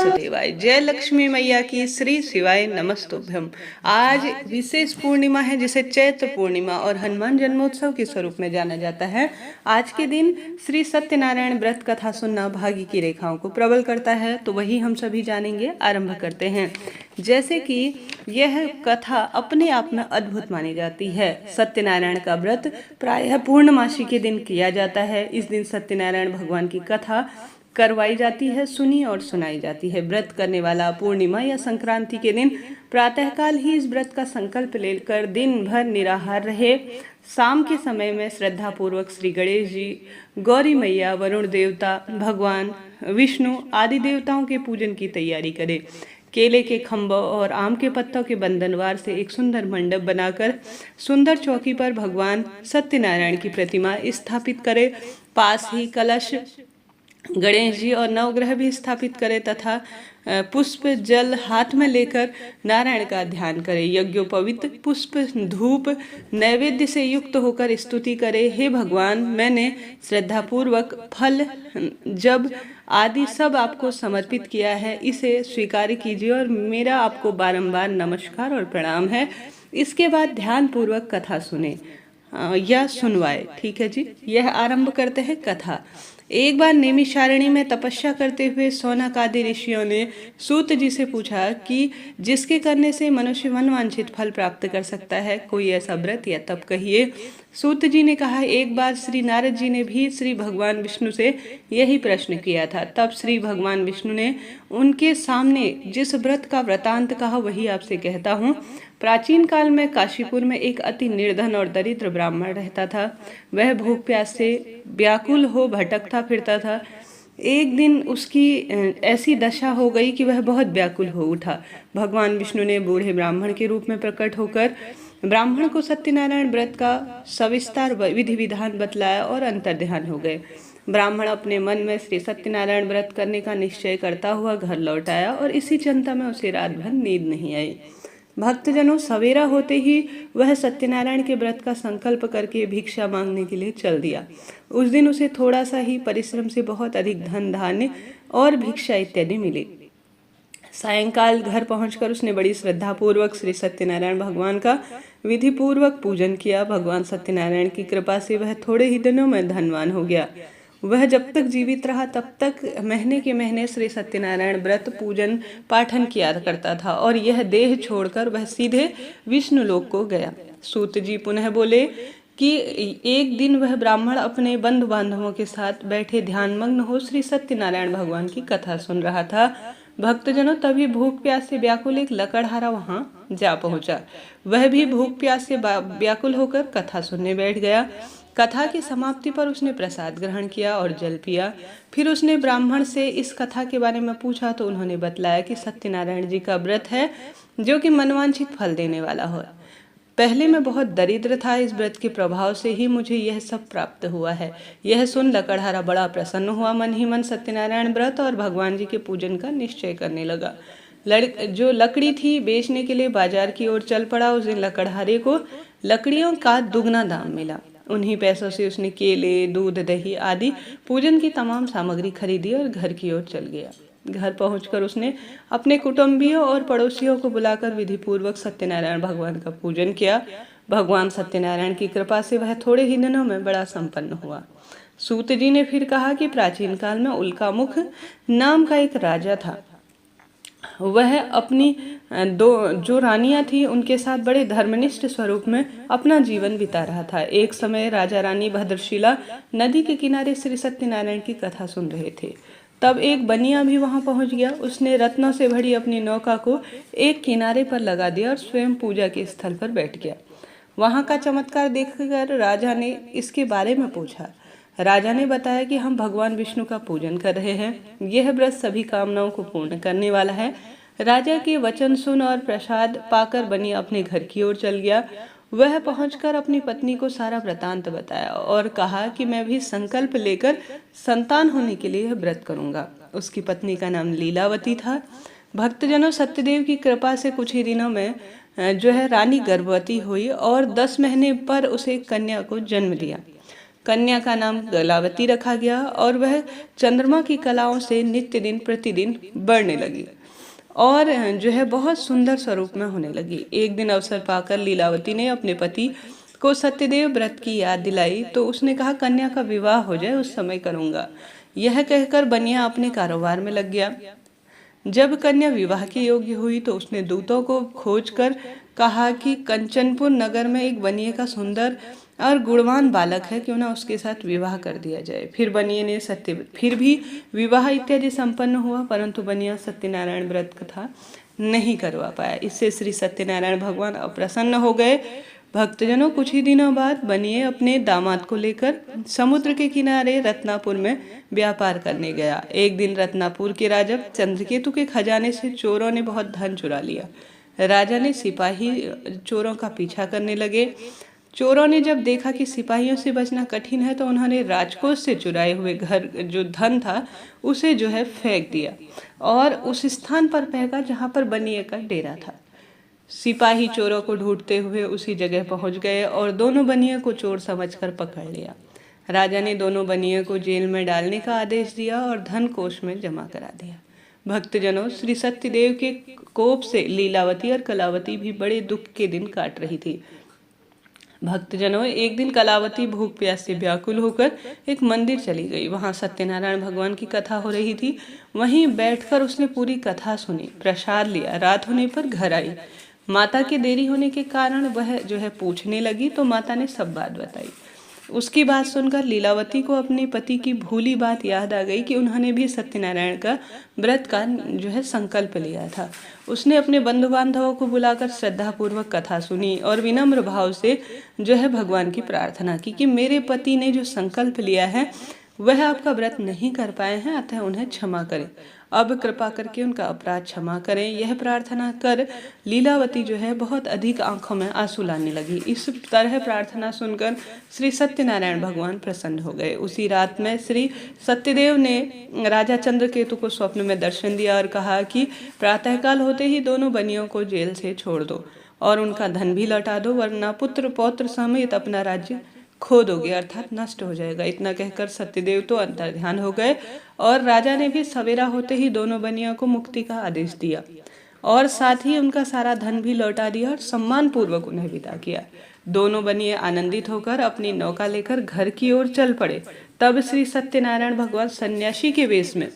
वासुदेवाय। जय लक्ष्मी मैया की, श्री शिवाय नमस्तुभ्यम। आज विशेष पूर्णिमा है जिसे चैत्र पूर्णिमा और हनुमान जन्मोत्सव के स्वरूप में जाना जाता है। आज के दिन श्री सत्यनारायण व्रत कथा सुनना भाग्य की रेखाओं को प्रबल करता है, तो वही हम सभी जानेंगे। आरंभ करते हैं। जैसे कि यह कथा अपने आप में अद्भुत मानी जाती है। सत्यनारायण का व्रत प्रायः पूर्णमासी के दिन किया जाता है। इस दिन सत्यनारायण भगवान की कथा करवाई जाती है, सुनी और सुनाई जाती है। व्रत करने वाला पूर्णिमा या संक्रांति के दिन प्रातःकाल ही इस व्रत का संकल्प लेकर दिन भर निराहार रहे। शाम के समय में श्रद्धा पूर्वक श्री गणेश जी, गौरी मैया, वरुण देवता, भगवान विष्णु आदि देवताओं के पूजन की तैयारी करें। केले के खम्भों और आम के पत्तों के बंधनवार से एक सुंदर मंडप बनाकर सुंदर चौकी पर भगवान सत्यनारायण की प्रतिमा स्थापित करें। पास ही कलश, गणेश जी और नवग्रह भी स्थापित करें तथा पुष्प जल हाथ में लेकर नारायण का ध्यान करें। यज्ञोपवीत पुष्प धूप नैवेद्य से युक्त होकर स्तुति करें। हे भगवान, मैंने श्रद्धापूर्वक फल जब आदि सब आपको समर्पित किया है, इसे स्वीकार कीजिए और मेरा आपको बारंबार नमस्कार और प्रणाम है। इसके बाद ध्यान पूर्वक कथा सुने या सुनवाए। ठीक है जी। यह आरंभ करते हैं कथा। एक बार नैमिषारण्य में तपस्या करते हुए सौनक आदि ऋषियों ने सूत जी से पूछा कि जिसके करने से मनुष्य मनवांछित फल प्राप्त कर सकता है, कोई ऐसा व्रत या तप कहिए। सूत जी ने कहा, एक बार श्री नारद जी ने भी श्री भगवान विष्णु से यही प्रश्न किया था। तब श्री भगवान विष्णु ने उनके सामने जिस व्रत का वृतांत कहा वही आपसे कहता हूँ। प्राचीन काल में काशीपुर में एक अति निर्धन और दरिद्र ब्राह्मण रहता था। वह भूख प्यास से व्याकुल हो भटकता फिरता था। एक दिन उसकी ऐसी दशा हो गई कि वह बहुत व्याकुल हो उठा। भगवान विष्णु ने बूढ़े ब्राह्मण के रूप में प्रकट होकर ब्राह्मण को सत्यनारायण व्रत का सविस्तार विधि विधान बतलाया और अंतर्ध्यान हो गए। ब्राह्मण अपने मन में श्री सत्यनारायण व्रत करने का निश्चय करता हुआ घर लौट आया और इसी चिंता में उसे रात भर नींद नहीं आई। भक्तजनों, सवेरा होते ही वह सत्यनारायण के व्रत का संकल्प करके भिक्षा मांगने के लिए चल दिया। उस दिन उसे थोड़ा सा ही परिश्रम से बहुत अधिक धन धान्य और भिक्षा इत्यादि मिली। सायंकाल घर पहुंचकर उसने बड़ी श्रद्धा पूर्वक श्री सत्यनारायण भगवान का विधि पूर्वक पूजन किया। भगवान सत्यनारायण की कृपा से वह थोड़े ही दिनों में धनवान हो गया। वह जब तक जीवित रहा तब तक महीने के महीने श्री सत्यनारायण व्रत पूजन पाठन किया करता था और यह देह छोड़कर वह सीधे विष्णु लोक को गया। सूत जी पुनः बोले कि एक दिन वह ब्राह्मण अपने बंधु बांधवों के साथ बैठे ध्यानमग्न हो श्री सत्यनारायण भगवान की कथा सुन रहा था। भक्तजनों, तभी भूख प्यास से व्याकुल एक लकड़हारा वहां जा पहुंचा। वह भी भूख प्यास से व्याकुल होकर कथा सुनने बैठ गया। कथा की समाप्ति पर उसने प्रसाद ग्रहण किया और जल पिया। फिर उसने ब्राह्मण से इस कथा के बारे में पूछा तो उन्होंने बतलाया कि सत्यनारायण जी का व्रत है जो कि मनवांछित फल देने वाला हो। पहले मैं बहुत दरिद्र था, इस व्रत के प्रभाव से ही मुझे यह सब प्राप्त हुआ है। यह सुन लकड़हारा बड़ा प्रसन्न हुआ। मन ही मन सत्यनारायण व्रत और भगवान जी के पूजन का निश्चय करने लगा। जो लकड़ी थी बेचने के लिए बाजार की ओर चल पड़ा। उस दिन लकड़हारे को लकड़ियों का दुगना दाम मिला। उन्हीं पैसों से उसने केले, दूध, दही आदि पूजन की तमाम सामग्री खरीदी और घर की ओर चल गया। घर पहुंचकर उसने अपने कुटुंबियों और पड़ोसियों को बुलाकर विधि पूर्वक सत्यनारायण भगवान का पूजन किया। भगवान सत्यनारायण की कृपा से वह थोड़े ही दिनों में बड़ा संपन्न हुआ। सूत जी ने फिर कहा कि प्राचीन काल में उल्कामुख नाम का एक राजा था। वह अपनी जो रानियां थी उनके साथ बड़े धर्मनिष्ठ स्वरूप में अपना जीवन बिता रहा था। एक समय राजा रानी भद्रशिला नदी के किनारे श्री सत्यनारायण की कथा सुन रहे थे। तब एक बनिया भी वहां पहुंच गया। उसने रत्नों से भरी अपनी नौका को एक किनारे पर लगा दिया और स्वयं पूजा के स्थल पर बैठ गया। वहां का चमत्कार देखकर राजा ने इसके बारे में पूछा। राजा ने बताया कि हम भगवान विष्णु का पूजन कर रहे हैं। यह व्रत सभी कामनाओं को पूर्ण करने वाला है। राजा के वचन सुन और प्रसाद पाकर बनिया अपने घर की ओर चल गया। वह पहुंचकर अपनी पत्नी को सारा वृतांत बताया और कहा कि मैं भी संकल्प लेकर संतान होने के लिए व्रत करूंगा। उसकी पत्नी का नाम लीलावती था। भक्तजनों, सत्यदेव की कृपा से कुछ ही दिनों में रानी गर्भवती हुई और 10 महीने पर उसे कन्या को जन्म दिया। कन्या का नाम गलावती रखा गया और वह चंद्रमा की कलाओं से नित्य दिन प्रतिदिन बढ़ने लगी और जो है बहुत सुंदर स्वरूप में होने लगी। एक दिन अवसर पाकर लीलावती ने अपने पति को सत्यदेव व्रत की याद दिलाई तो उसने कहा कन्या का विवाह हो जाए उस समय करूंगा। यह कहकर बनिया अपने कारोबार में लग गया। जब कन्या विवाह के योग्य हुई तो उसने दूतों को खोजकर कहा कि कंचनपुर नगर में एक बनिए का सुंदर और गुणवान बालक है, क्यों ना उसके साथ विवाह कर दिया जाए। फिर भी विवाह इत्यादि संपन्न हुआ, परंतु बनिया सत्यनारायण व्रत कथा नहीं करवा पाया। इससे श्री सत्यनारायण भगवान अप्रसन्न हो गए। भक्तजनों, कुछ ही दिनों बाद बनिए अपने दामाद को लेकर समुद्र के किनारे रत्नापुर में व्यापार करने गया। एक दिन रत्नापुर के राजा चंद्रकेतु के खजाने से चोरों ने बहुत धन चुरा लिया। राजा ने सिपाही चोरों का पीछा करने लगे। चोरों ने जब देखा कि सिपाहियों से बचना कठिन है तो उन्होंने राजकोष से चुराए हुए घर जो धन था उसे जो है फेंक दिया और उस स्थान पर फेंका जहाँ पर बनिए का डेरा था। सिपाही चोरों को ढूंढते हुए उसी जगह पहुंच गए और दोनों बनिए को चोर समझकर पकड़ लिया। राजा ने दोनों बनिए को जेल में डालने का आदेश दिया और धन कोष में जमा करा दिया। भक्तजनों, श्री सत्यदेव के कोप से लीलावती और कलावती भी बड़े दुख के दिन काट रही थी। भक्तजनों, एक दिन कलावती भूख प्यास से व्याकुल होकर एक मंदिर चली गई। वहां सत्यनारायण भगवान की कथा हो रही थी। वहीं बैठकर उसने पूरी कथा सुनी, प्रसाद लिया। रात होने पर घर आई। माता के देरी होने के कारण वह जो है पूछने लगी तो माता ने सब बात बताई। उसकी बात सुनकर लीलावती को अपने पति की भूली बात याद आ गई कि उन्होंने भी सत्यनारायण का व्रत का जो है संकल्प लिया था। उसने अपने बंधु बांधवों को बुलाकर श्रद्धापूर्वक कथा सुनी और विनम्र भाव से जो है भगवान की प्रार्थना की कि मेरे पति ने जो संकल्प लिया है वह आपका व्रत नहीं कर पाए हैं, अतः उन्हें क्षमा करें। अब कृपा करके उनका अपराध क्षमा करें। यह प्रार्थना कर लीलावती जो है बहुत अधिक आंखों में आंसू लाने लगी। इस तरह प्रार्थना सुनकर श्री सत्यनारायण भगवान प्रसन्न हो गए। उसी रात में श्री सत्यदेव ने राजा चंद्रकेतु को स्वप्न में दर्शन दिया और कहा कि प्रातःकाल होते ही दोनों बनियों को जेल से छोड़ दो और उनका धन भी लौटा दो, वरना पुत्र पौत्र समेत अपना राज्य खो दोगे, अर्थात नष्ट हो जाएगा। इतना कहकर सत्यदेव तो अंतर्ध्यान हो गए और राजा ने भी सवेरा होते ही दोनों बनियों को मुक्ति का आदेश दिया और साथ ही उनका सारा धन भी लौटा दिया और सम्मान पूर्वक उन्हें विदा किया। दोनों बनिए आनंदित होकर अपनी नौका लेकर घर की ओर चल पड़े। तब श्री सत्यनारायण भगवान सन्यासी के वेश में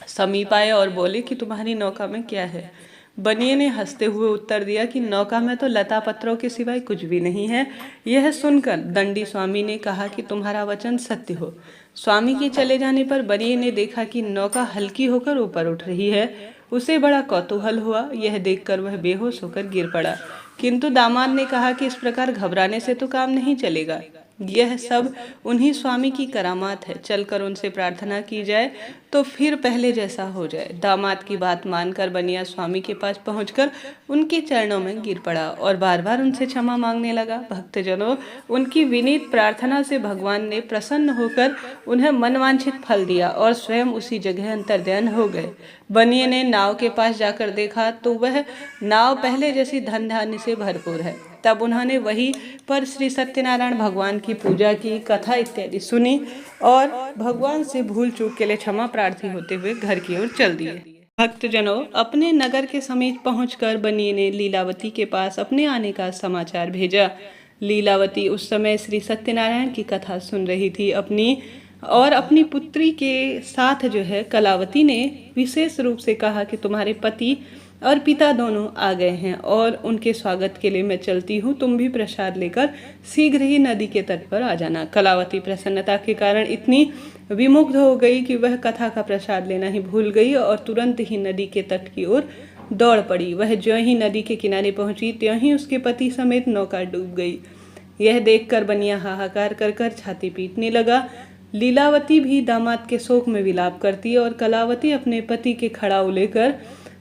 समीप आए और बोले कि तुम्हारी नौका में क्या है। बनिए ने हंसते हुए उत्तर दिया कि नौका में तो लता पत्रों के सिवाय कुछ भी नहीं है। यह सुनकर दंडी स्वामी ने कहा कि तुम्हारा वचन सत्य हो। स्वामी के चले जाने पर बनिए ने देखा कि नौका हल्की होकर ऊपर उठ रही है। उसे बड़ा कौतूहल हुआ। यह देखकर वह बेहोश होकर गिर पड़ा, किंतु दामाद ने कहा कि इस प्रकार घबराने से तो काम नहीं चलेगा। यह सब उन्हीं स्वामी की करामात है, चलकर उनसे प्रार्थना की जाए तो फिर पहले जैसा हो जाए। दामाद की बात मानकर बनिया स्वामी के पास पहुंचकर उनके चरणों में गिर पड़ा और बार बार उनसे क्षमा मांगने लगा। भक्तजनों, उनकी विनीत प्रार्थना से भगवान ने प्रसन्न होकर उन्हें मनवांछित फल दिया और स्वयं उसी जगह अंतर्ध्यान हो गए। बनिए ने नाव के पास जाकर देखा तो वह नाव पहले जैसी धन धान्य से भरपूर है। तब उन्होंने वहीं पर श्री सत्यनारायण भगवान की पूजा की, कथा इत्यादि सुनी और भगवान से भूल चूक के लिए क्षमा प्रार्थी होते हुए घर की ओर चल दिए। भक्तजनों, अपने नगर के समीप पहुंचकर बनिए ने लीलावती के पास अपने आने का समाचार भेजा। लीलावती उस समय श्री सत्यनारायण की कथा सुन रही थी। अपनी पुत्री के साथ जो है कलावती ने विशेष रूप से कहा कि तुम्हारे पति और पिता दोनों आ गए हैं और उनके स्वागत के लिए मैं चलती हूँ। तुम भी प्रसाद लेकर शीघ्र ही नदी के तट पर आ जाना। कलावती प्रसन्नता के कारण इतनी विमुग्ध हो गई कि वह कथा का प्रसाद लेना ही भूल गई और तुरंत ही नदी के तट की ओर दौड़ पड़ी। वह ज्यों ही नदी के किनारे पहुंची त्यों ही उसके पति समेत नौका डूब गई। यह देखकर बनिया हाहाकार कर कर छाती पीटने लगा। लीलावती भी दामाद के शोक में विलाप करती और कलावती अपने पति के खड़ाऊ लेकर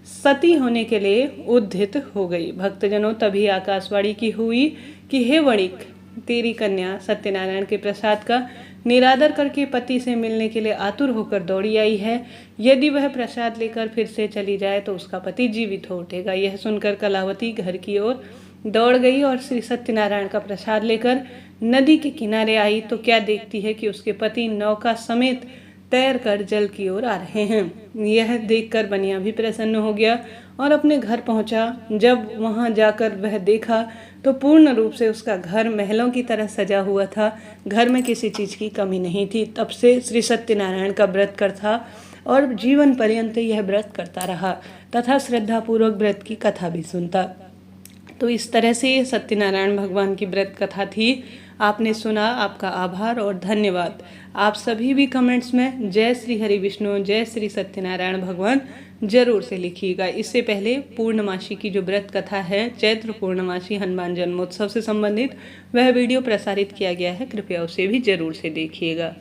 सती होने के लिए उद्यत हो गई। भक्तजनों, तभी आकाशवाणी की हुई कि हे वणिक, तेरी कन्या सत्यनारायण के प्रसाद का निरादर करके पति से मिलने के लिए आतुर होकर दौड़ी आई है। यदि वह प्रसाद लेकर फिर से चली जाए तो उसका पति जीवित हो उठेगा। यह सुनकर कलावती घर की ओर दौड़ गई और श्री सत्यनारायण का प्रसाद लेकर नदी के किनारे आई तो क्या देखती है कि उसके पति नौका समेत तैर कर जल की ओर आ रहे हैं। यह देखकर बनिया भी प्रसन्न हो गया और अपने घर पहुंचा। जब वहां जाकर वह देखा तो पूर्ण रूप से उसका घर महलों की तरह सजा हुआ था। घर में किसी चीज़ की कमी नहीं थी। तब से श्री सत्यनारायण का व्रत करता और जीवन पर्यंत यह व्रत करता रहा तथा श्रद्धापूर्वक व्रत की कथा भी सुनता। तो इस तरह से ये सत्यनारायण भगवान की व्रत कथा थी। आपने सुना, आपका आभार और धन्यवाद। आप सभी भी कमेंट्स में जय श्री हरि विष्णु, जय श्री सत्यनारायण भगवान जरूर से लिखिएगा। इससे पहले पूर्णमासी की जो व्रत कथा है, चैत्र पूर्णमासी हनुमान जन्मोत्सव से संबंधित, वह वीडियो प्रसारित किया गया है, कृपया उसे भी जरूर से देखिएगा।